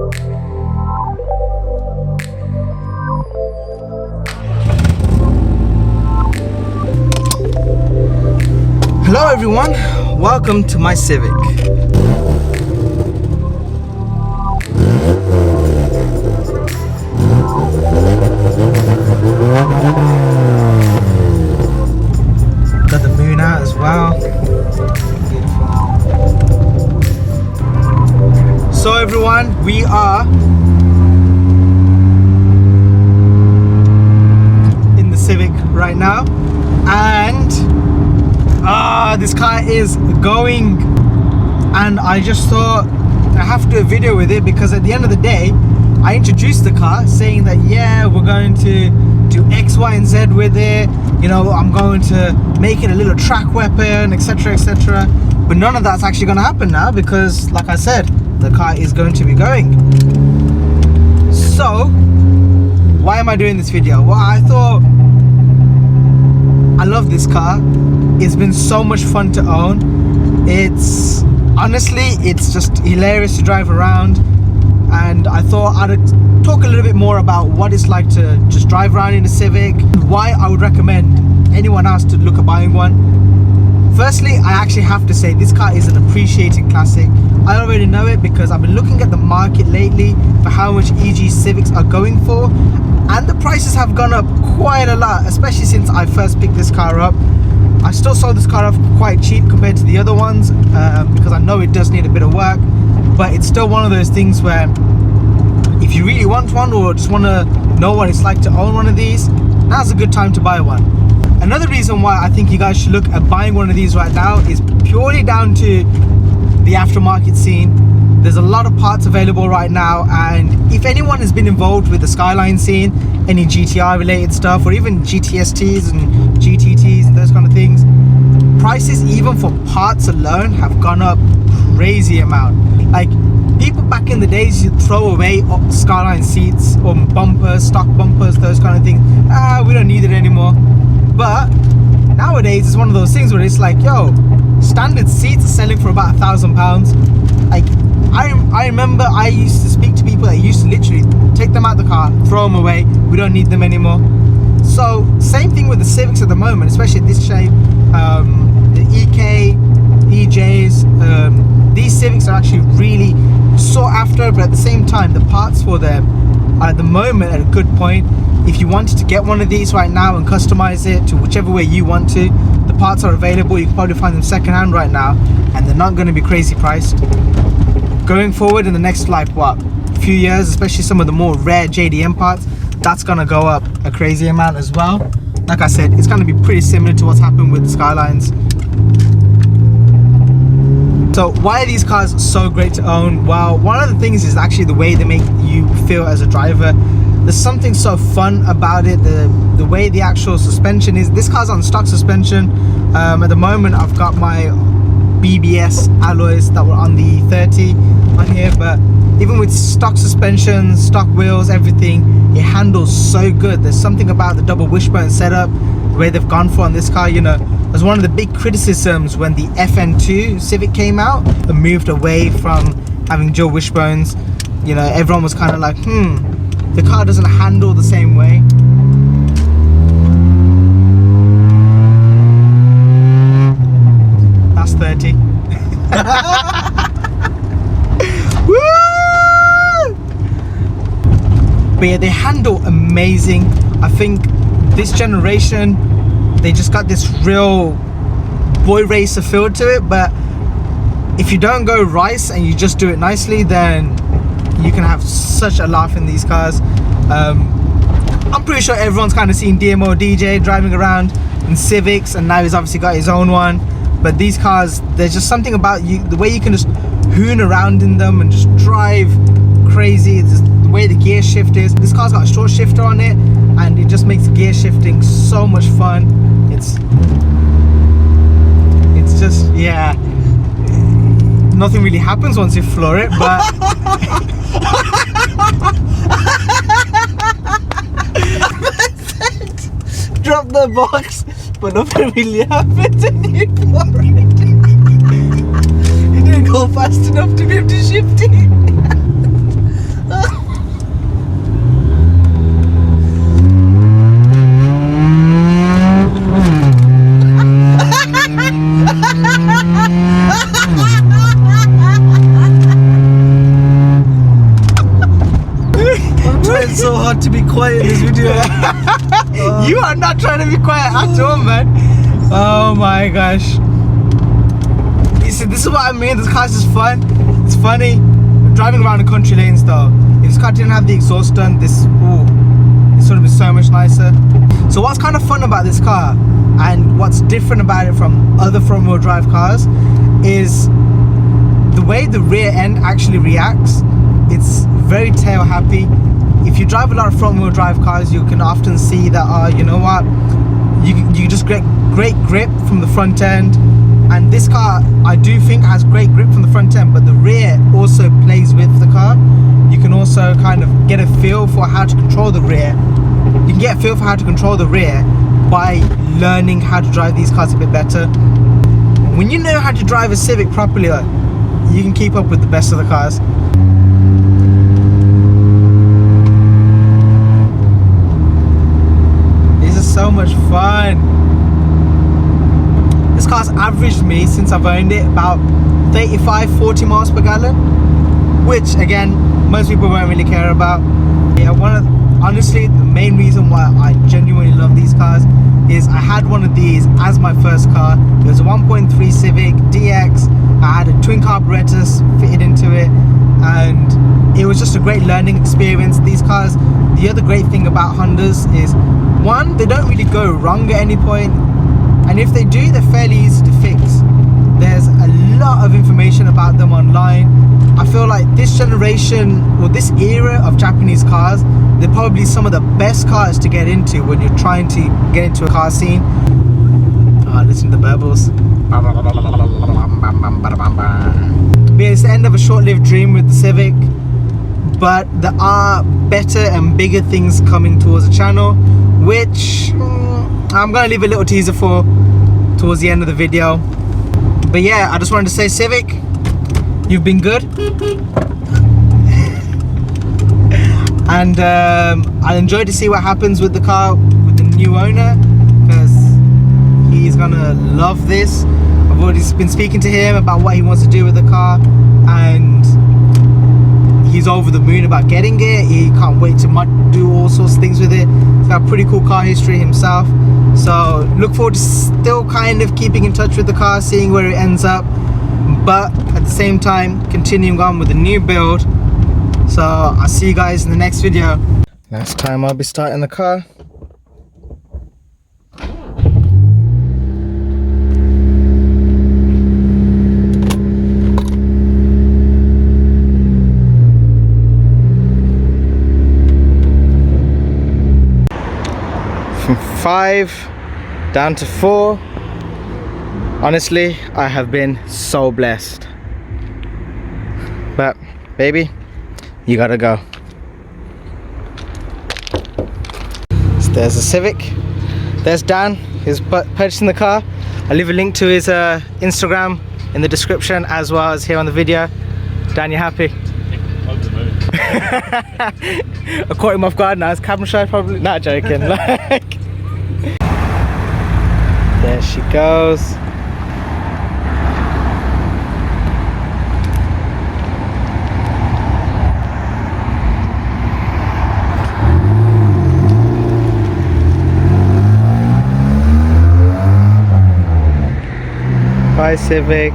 Hello everyone, welcome to my Civic. Got the moon out as well. Beautiful. So everyone, we are in the Civic right now, and this car is going, and I just thought I have to do a video with it, because at the end of the day I introduced the car saying that yeah, we're going to do X, Y and Z with it, you know, I'm going to make it a little track weapon, etc, etc, but none of that's actually going to happen now, because like I said, the car is going to be going. So why am I doing this video? Well, I thought I love this car. It's been so much fun to own. It's honestly, it's just hilarious to drive around, and I thought I'd talk a little bit more about what it's like to just drive around in a Civic, why I would recommend anyone else to look at buying one. Firstly, I actually have to say this car is an appreciating classic. I already know it because I've been looking at the market lately for how much EG Civics are going for, and the prices have gone up quite a lot, especially since I first picked this car up. I still sold this car off quite cheap compared to the other ones, because I know it does need a bit of work, but it's still one of those things where if you really want one or just want to know what it's like to own one of these, now's a good time to buy one. Another reason why I think you guys should look at buying one of these right now is purely down to the aftermarket scene. There's a lot of parts available right now, and if anyone has been involved with the Skyline scene, any GTR related stuff, or even GTSTs and GTTs and those kind of things, prices even for parts alone have gone up crazy amount. Like, people back in the days, you'd throw away Skyline seats or bumpers, stock bumpers, those kind of things. We don't need it anymore. But nowadays it's one of those things where it's like, yo, standard seats are selling for about £1,000. Like, I remember I used to speak to people that used to literally take them out the car, throw them away, we don't need them anymore. So same thing with the Civics at the moment, especially this shape, the EK, EJs, these Civics are actually really sought after, but at the same time the parts for them are at the moment at a good point. If you wanted to get one of these right now and customize it to whichever way you want to, the parts are available. You can probably find them secondhand right now, and they're not going to be crazy priced. Going forward in the next, like, what, few years, especially some of the more rare JDM parts, that's going to go up a crazy amount as well. Like I said, it's going to be pretty similar to what's happened with the Skylines. So why are these cars so great to own? Well, one of the things is actually the way they make you feel as a driver. There's something so fun about it, the way the actual suspension is. This car's on stock suspension. At the moment I've got my BBS alloys that were on the 30 on here, but even with stock suspension, stock wheels, everything, it handles so good. There's something about the double wishbone setup, the way they've gone for on this car. You know, it was one of the big criticisms when the FN2 Civic came out and moved away from having dual wishbones. You know, everyone was kind of like, the car doesn't handle the same way. That's 30. Woo! But yeah, they handle amazing. I think this generation, they just got this real boy racer feel to it, but if you don't go rice and you just do it nicely, then you can have such a laugh in these cars. I'm pretty sure everyone's kind of seen DMO DJ driving around in Civics, and now he's obviously got his own one. But these cars, there's just something about you, the way you can just hoon around in them and just drive crazy. It's just the way the gear shift is. This car's got a short shifter on it, and it just makes gear shifting so much fun. It's just, yeah, nothing really happens once you floor it, but drop the box, but nothing really happens when you floor it. It didn't go fast enough to be able to shift it. hard to be quiet in this video. You are not trying to be quiet at all, man. Oh my gosh. You see, this is what I mean. This car's just fun. It's funny. Driving around the country lanes though. If this car didn't have the exhaust done, this would have been so much nicer. So what's kind of fun about this car and what's different about it from other front wheel drive cars is the way the rear end actually reacts. It's very tail happy. If you drive a lot of front wheel drive cars, you can often see that you know what, you just get great grip from the front end. And this car, I do think, has great grip from the front end, but the rear also plays with the car. You can also kind of get a feel for how to control the rear. You can get a feel for how to control the rear by learning how to drive these cars a bit better. When you know how to drive a Civic properly, you can keep up with the best of the cars. These are so much fun. This car's averaged me, since I've owned it, about 35-40 miles per gallon, which again, most people won't really care about. Yeah, honestly, the main reason why I genuinely love these cars is I had one of these as my first car. It was a 1.3 Civic DX. I had a twin carburetors fitted into it, and it was just a great learning experience. These cars, the other great thing about Hondas is, one, they don't really go wrong at any point. And if they do, they're fairly easy to fix. There's a lot of information about them online. I feel like this generation, or this era of Japanese cars, they're probably some of the best cars to get into when you're trying to get into a car scene. Listen to the burbles. But it's the end of a short-lived dream with the Civic. But there are better and bigger things coming towards the channel, which I'm gonna leave a little teaser for towards the end of the video. But yeah, I just wanted to say, Civic, you've been good. And I enjoyed to see what happens with the car with the new owner, because he's gonna love this. I've already been speaking to him about what he wants to do with the car, and he's over the moon about getting it. He can't wait to do all sorts of things with it. He's got a pretty cool car history himself, so look forward to still kind of keeping in touch with the car, seeing where it ends up, but at the same time continuing on with the new build. So I'll see you guys in the next video. Next time I'll be starting the car. From 5 down to 4. Honestly, I have been so blessed. But baby, you gotta go. So there's a Civic. There's Dan, who's purchasing the car. I'll leave a link to his Instagram in the description, as well as here on the video. Dan, you happy? I caught him off guard now. It's cabin shy probably. Not joking. Like, there she goes. Bye, Civic.